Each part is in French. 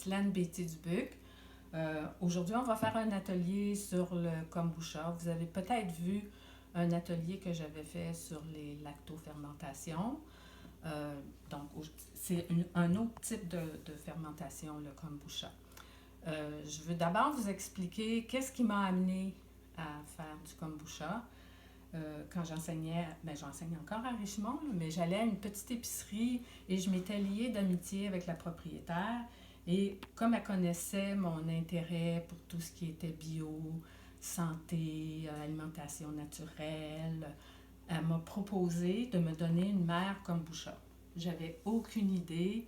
Ghislaine Béti-Dubuc. Aujourd'hui, on va faire un atelier sur le kombucha. Vous avez peut-être vu un atelier que j'avais fait sur les lactofermentations. Donc, c'est un autre type de fermentation, le kombucha. Je veux d'abord vous expliquer qu'est-ce qui m'a amené à faire du kombucha. Quand j'enseignais, j'enseigne encore à Richemont, mais j'allais à une petite épicerie et je m'étais liée d'amitié avec la propriétaire. Et comme elle connaissait mon intérêt pour tout ce qui était bio, santé, alimentation naturelle, elle m'a proposé de me donner une mère kombucha. J'avais aucune idée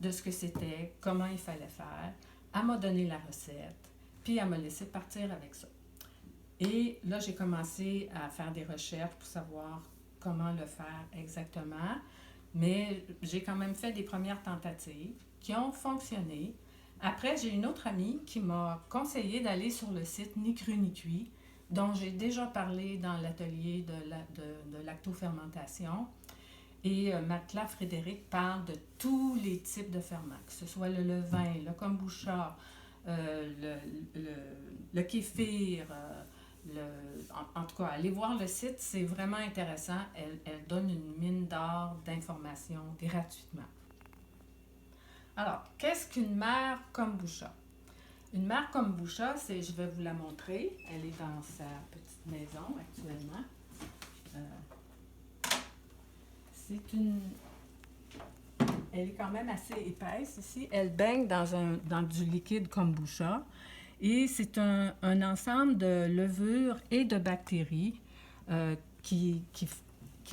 de ce que c'était, comment il fallait faire. Elle m'a donné la recette, puis elle m'a laissé partir avec ça. Et là, j'ai commencé à faire des recherches pour savoir comment le faire exactement. Mais j'ai quand même fait des premières tentatives qui ont fonctionné. Après, j'ai une autre amie qui m'a conseillé d'aller sur le site Ni Cru Ni Cuit, dont j'ai déjà parlé dans l'atelier de lactofermentation. Et Matt-Claude Frédéric parle de tous les types de ferments, que ce soit le levain, le kombucha, le kéfir, en tout cas, allez voir le site, c'est vraiment intéressant. Elle donne une mine d'or d'informations gratuitement. Alors, qu'est-ce qu'une mère kombucha? Une mère kombucha, je vais vous la montrer. Elle est dans sa petite maison actuellement. Elle est quand même assez épaisse ici. Elle baigne dans du liquide kombucha. Et c'est un ensemble de levures et de bactéries qui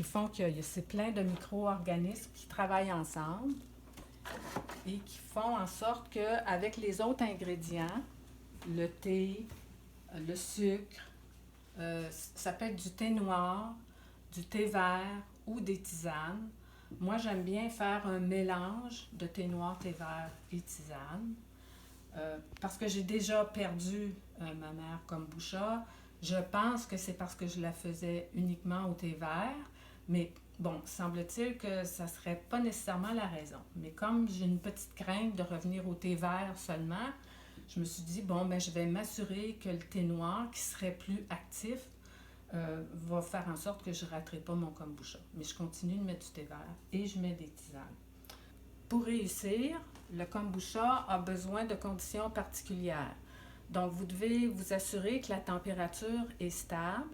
font que c'est plein de micro-organismes qui travaillent ensemble et qui font en sorte qu'avec les autres ingrédients, le thé, le sucre, ça peut être du thé noir, du thé vert ou des tisanes. Moi, j'aime bien faire un mélange de thé noir, thé vert et tisane. Parce que j'ai déjà perdu ma mère kombucha. Je pense que c'est parce que je la faisais uniquement au thé vert, mais bon, semble-t-il que ça ne serait pas nécessairement la raison. Mais comme j'ai une petite crainte de revenir au thé vert seulement, je me suis dit, je vais m'assurer que le thé noir, qui serait plus actif, va faire en sorte que je ne raterai pas mon kombucha. Mais je continue de mettre du thé vert et je mets des tisanes. Pour réussir, le kombucha a besoin de conditions particulières. Donc, vous devez vous assurer que la température est stable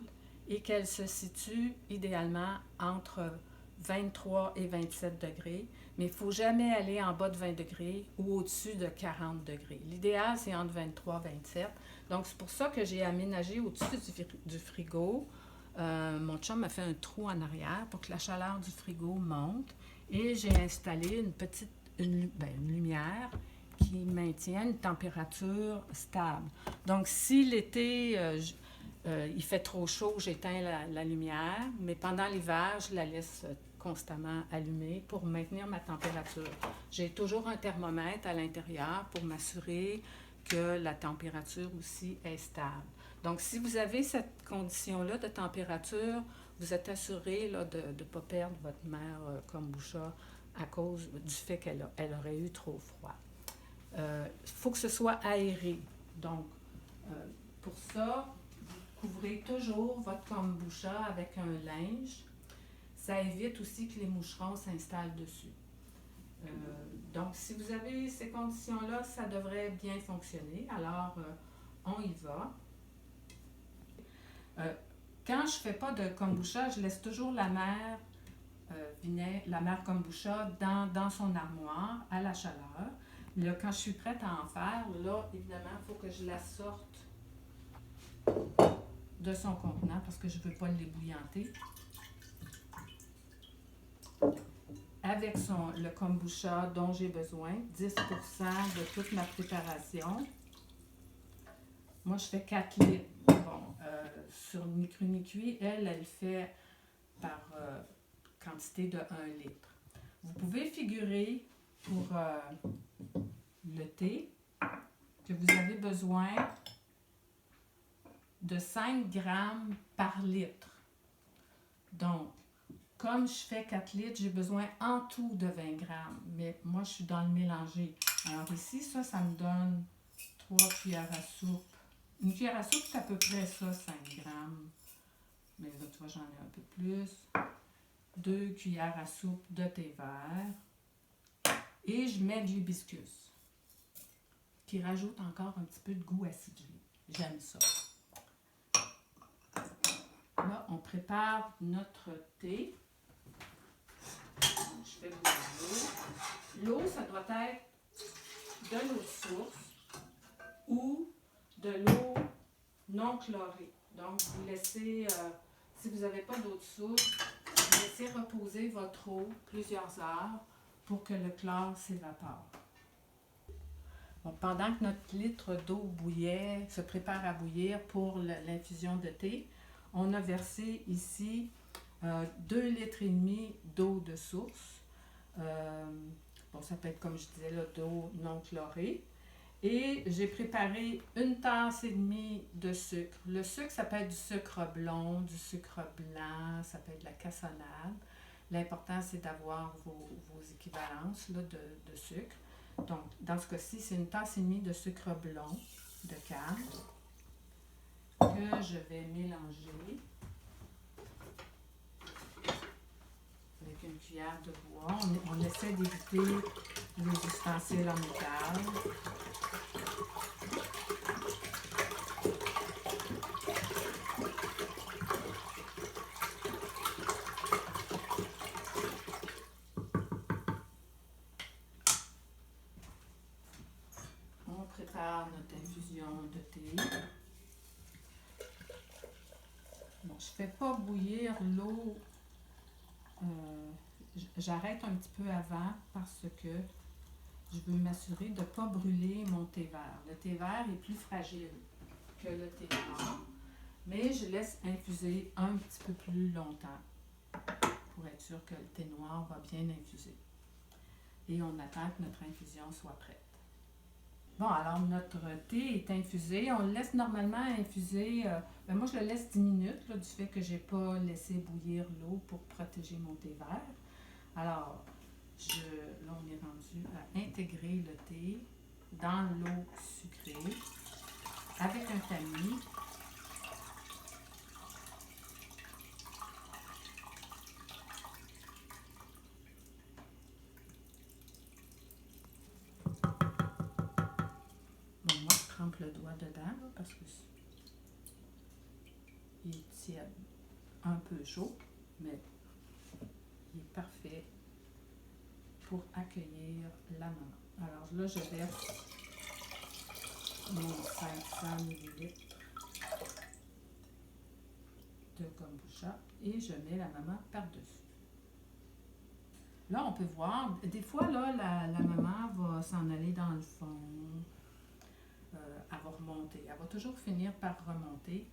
et qu'elle se situe idéalement entre 23 et 27 degrés, mais il ne faut jamais aller en bas de 20 degrés ou au-dessus de 40 degrés. L'idéal, c'est entre 23 et 27. Donc, c'est pour ça que j'ai aménagé au-dessus du frigo. Mon chum m'a fait un trou en arrière pour que la chaleur du frigo monte. Et j'ai installé une lumière qui maintient une température stable. Donc, si l'été, il fait trop chaud, j'éteins la lumière, mais pendant l'hiver, je la laisse constamment allumée pour maintenir ma température. J'ai toujours un thermomètre à l'intérieur pour m'assurer que la température aussi est stable. Donc, si vous avez cette condition-là de température, vous êtes assuré là, de ne pas perdre votre mère kombucha à cause du fait qu'elle aurait eu trop froid. Il faut que ce soit aéré. Donc, pour ça, vous couvrez toujours votre kombucha avec un linge. Ça évite aussi que les moucherons s'installent dessus. Donc, si vous avez ces conditions-là, ça devrait bien fonctionner. Alors, on y va. Quand je ne fais pas de kombucha, je laisse toujours la mère kombucha dans son armoire à la chaleur. Là, quand je suis prête à en faire, là, évidemment, il faut que je la sorte de son contenant parce que je ne veux pas l'ébouillanter. Avec le kombucha dont j'ai besoin, 10% de toute ma préparation. Moi, je fais 4 litres. Sur Ni Cru Ni Cuit, elle fait par quantité de 1 litre. Vous pouvez figurer pour le thé que vous avez besoin de 5 grammes par litre. Donc, comme je fais 4 litres, j'ai besoin en tout de 20 grammes. Mais moi, je suis dans le mélangé. Alors ici, ça me donne 3 cuillères à soupe. Une cuillère à soupe, c'est à peu près ça, 5 grammes. Mais là, tu vois, j'en ai un peu plus. 2 cuillères à soupe de thé vert. Et je mets de l'hibiscus, qui rajoute encore un petit peu de goût acidulé. J'aime ça. Là, on prépare notre thé. Je fais bouillir l'eau. L'eau, ça doit être de l'eau de source ou de l'eau non chlorée. Donc, vous laissez, si vous n'avez pas d'eau de source, vous laissez reposer votre eau plusieurs heures pour que le chlore s'évapore. Bon, pendant que notre litre d'eau bouillait, se prépare à bouillir pour l'infusion de thé, on a versé ici 2 litres et demi d'eau de source. Bon, ça peut être, comme je disais, d'eau non chlorée. Et j'ai préparé 1 tasse et demie de sucre. Le sucre, ça peut être du sucre blond, du sucre blanc, ça peut être de la cassonade. L'important, c'est d'avoir vos équivalences là, de sucre. Donc, dans ce cas-ci, c'est 1 tasse et demie de sucre blond de canne que je vais mélanger avec une cuillère de bois. On essaie d'éviter les ustensiles en métal. On prépare notre infusion de thé. Bon, je ne fais pas bouillir l'eau. J'arrête un petit peu avant parce que je veux m'assurer de ne pas brûler mon thé vert. Le thé vert est plus fragile que le thé noir, mais je laisse infuser un petit peu plus longtemps pour être sûr que le thé noir va bien infuser. Et on attend que notre infusion soit prête. Bon, alors notre thé est infusé. On le laisse normalement infuser, moi je le laisse 10 minutes là, du fait que je n'ai pas laissé bouillir l'eau pour protéger mon thé vert. Alors, là on est rendu à intégrer le thé dans l'eau sucrée avec un tamis. Bon, moi je trempe le doigt dedans là, parce que il est tiède, un peu chaud, mais il est parfait pour accueillir la maman. Alors là, je verse mon 500 ml de kombucha et je mets la maman par-dessus. Là, on peut voir, des fois, là, la maman va s'en aller dans le fond, elle va remonter. Elle va toujours finir par remonter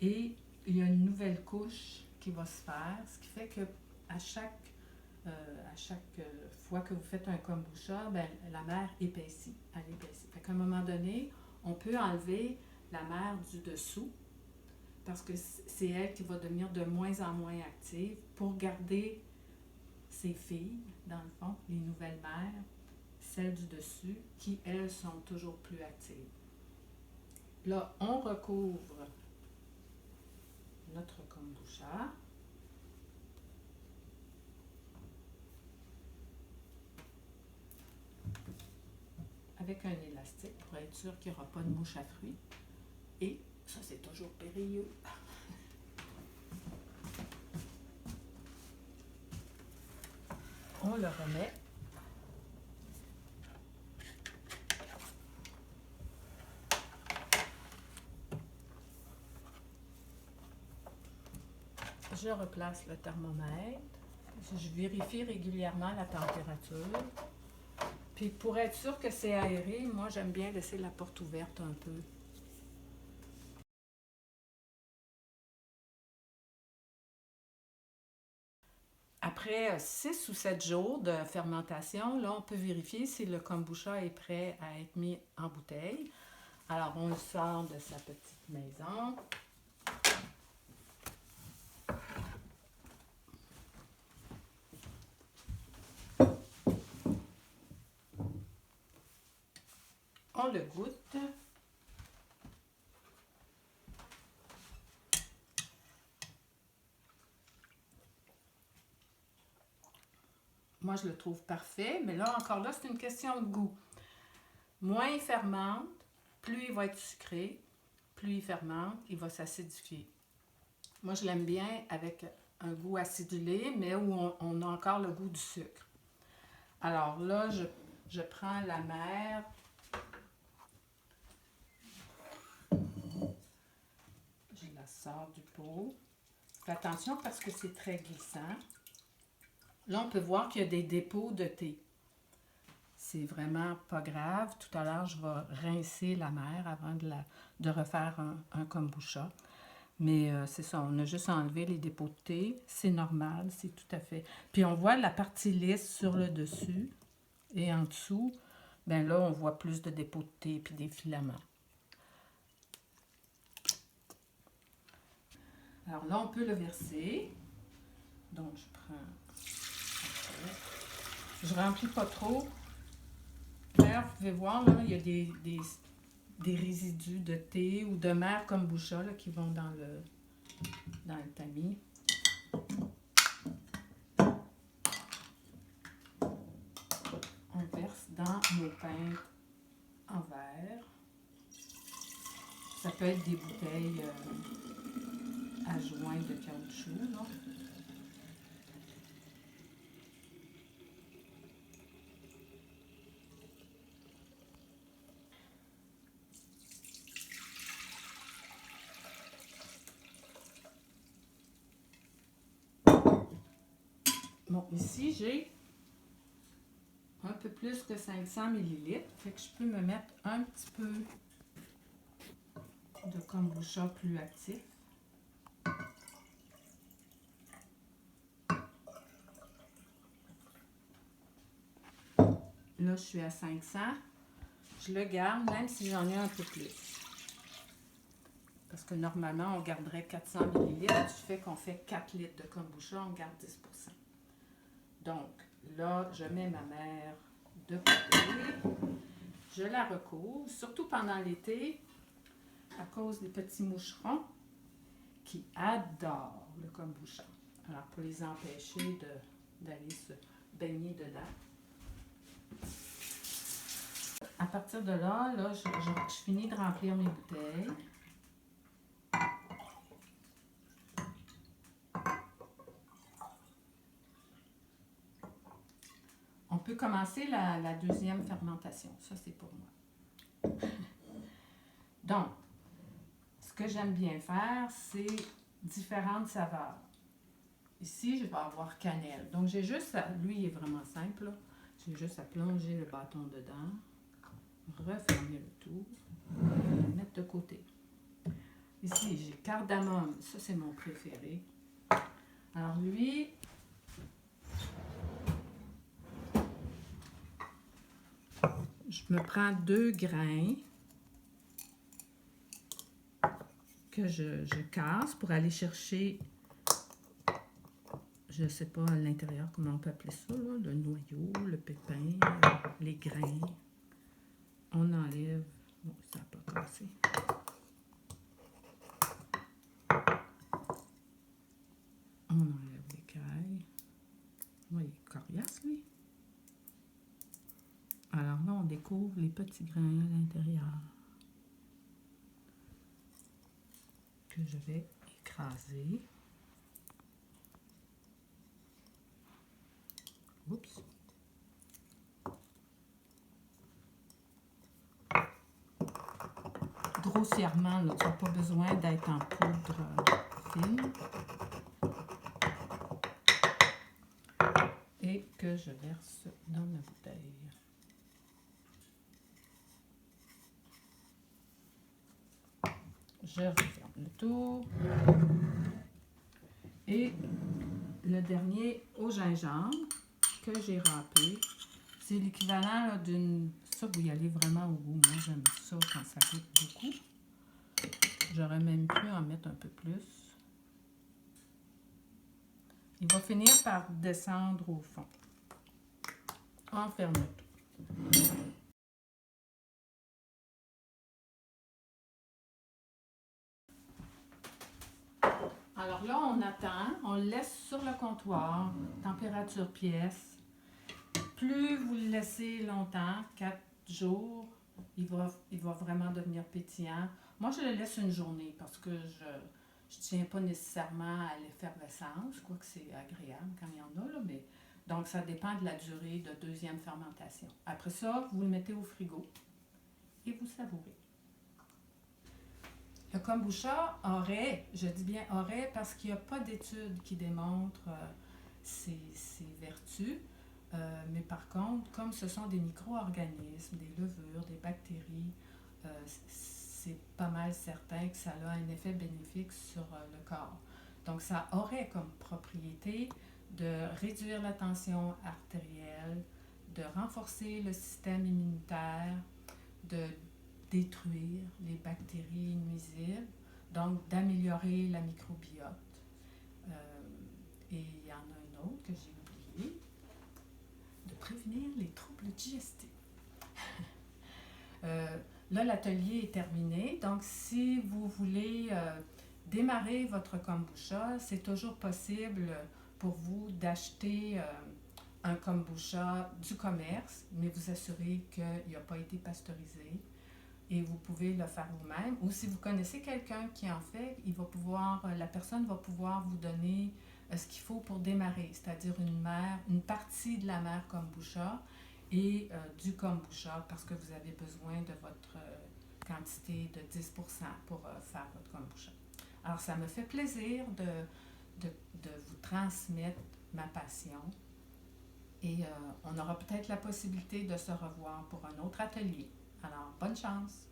et il y a une nouvelle couche qui va se faire, ce qui fait que à chaque fois que vous faites un kombucha, ben, la mer épaissit, elle épaissit. Fait qu'à un moment donné, on peut enlever la mer du dessous parce que c'est elle qui va devenir de moins en moins active pour garder ses filles, dans le fond, les nouvelles mères, celles du dessus, qui, elles, sont toujours plus actives. Là, on recouvre notre kombucha. Avec un élastique pour être sûr qu'il n'y aura pas de mouche à fruits. Et ça, c'est toujours périlleux. On le remet. Je replace le thermomètre. Je vérifie régulièrement la température. Puis pour être sûr que c'est aéré, moi j'aime bien laisser la porte ouverte un peu. Après 6 ou 7 jours de fermentation, là on peut vérifier si le kombucha est prêt à être mis en bouteille. Alors on le sort de sa petite maison. on le goûte. Moi, je le trouve parfait, mais là, encore là, c'est une question de goût. Moins il fermente, plus il va être sucré, plus il fermente, il va s'acidifier. Moi, je l'aime bien avec un goût acidulé, mais où on a encore le goût du sucre. Alors là, je prends la mer. Je la sors du pot. Fais attention parce que c'est très glissant. Là, on peut voir qu'il y a des dépôts de thé. C'est vraiment pas grave. Tout à l'heure, je vais rincer la mer avant de refaire un kombucha. Mais c'est ça, on a juste enlevé les dépôts de thé. C'est normal, c'est tout à fait. Puis on voit la partie lisse sur le dessus et en dessous. Ben là, on voit plus de dépôts de thé puis des filaments. Alors là, on peut le verser. Donc, je prends... Je remplis pas trop. D'ailleurs, vous pouvez voir, là, il y a des résidus de thé ou de mer kombucha là, qui vont dans le tamis. On verse dans nos pintes en verre. Ça peut être des bouteilles à joint de caoutchouc, là. Bon, ici, j'ai un peu plus que 500 ml. Fait que je peux me mettre un petit peu de kombucha plus actif. Là, je suis à 500. Je le garde, même si j'en ai un peu plus. Parce que normalement, on garderait 400 ml. Du fait qu'on fait 4 litres de kombucha, on garde 10%. Donc, là, je mets ma mer de côté. Je la recouvre, surtout pendant l'été, à cause des petits moucherons qui adorent le kombucha. Alors, pour les empêcher d'aller se baigner dedans. À partir de là, je finis de remplir mes bouteilles. On peut commencer la deuxième fermentation. Ça, c'est pour moi. Donc, ce que j'aime bien faire, c'est différentes saveurs. Ici, je vais avoir cannelle. Donc, j'ai juste à... Lui, il est vraiment simple. J'ai juste à plonger le bâton dedans, refermer le tout, mettre de côté. Ici, j'ai cardamome. Ça, c'est mon préféré. Alors, lui... Je me prends 2 grains que je casse pour aller chercher, je ne sais pas à l'intérieur comment on peut appeler ça, là, le noyau, le pépin, les grains. On enlève, bon, ça n'a pas cassé. On enlève l'écaille. Oui, il est coriace, lui. Alors là, on découvre les petits grains à l'intérieur que je vais écraser. Oups. Grossièrement, là, tu n'as pas besoin d'être en poudre fine. Et que je verse dans ma bouteille. Je referme le tout. Et le dernier au gingembre que j'ai râpé. C'est l'équivalent d'une... Ça, vous y allez vraiment au goût. Moi, j'aime ça quand ça goûte beaucoup. J'aurais même pu en mettre un peu plus. Il va finir par descendre au fond. On ferme le tout. Alors là, on attend, on le laisse sur le comptoir, température pièce. Plus vous le laissez longtemps, 4 jours, il va vraiment devenir pétillant. Moi, je le laisse une journée parce que je tiens pas nécessairement à l'effervescence, quoique c'est agréable quand il y en a, là, mais donc ça dépend de la durée de deuxième fermentation. Après ça, vous le mettez au frigo et vous savourez. Le kombucha aurait, je dis bien aurait, parce qu'il n'y a pas d'études qui démontrent ses vertus. Mais par contre, comme ce sont des micro-organismes, des levures, des bactéries, c'est pas mal certain que ça a un effet bénéfique sur le corps. Donc, ça aurait comme propriété de réduire la tension artérielle, de renforcer le système immunitaire, de détruire les bactéries nuisibles, donc d'améliorer la microbiote. Et il y en a un autre que j'ai oublié, de prévenir les troubles digestifs. Là, l'atelier est terminé, donc si vous voulez démarrer votre kombucha, c'est toujours possible pour vous d'acheter un kombucha du commerce, mais vous assurez qu'il n'a pas été pasteurisé. Et vous pouvez le faire vous-même. Ou si vous connaissez quelqu'un qui en fait, la personne va pouvoir vous donner ce qu'il faut pour démarrer, c'est-à-dire une partie de la mère kombucha et du kombucha parce que vous avez besoin de votre quantité de 10% pour faire votre kombucha. Alors, ça me fait plaisir de vous transmettre ma passion et on aura peut-être la possibilité de se revoir pour un autre atelier. Alors, bonne chance!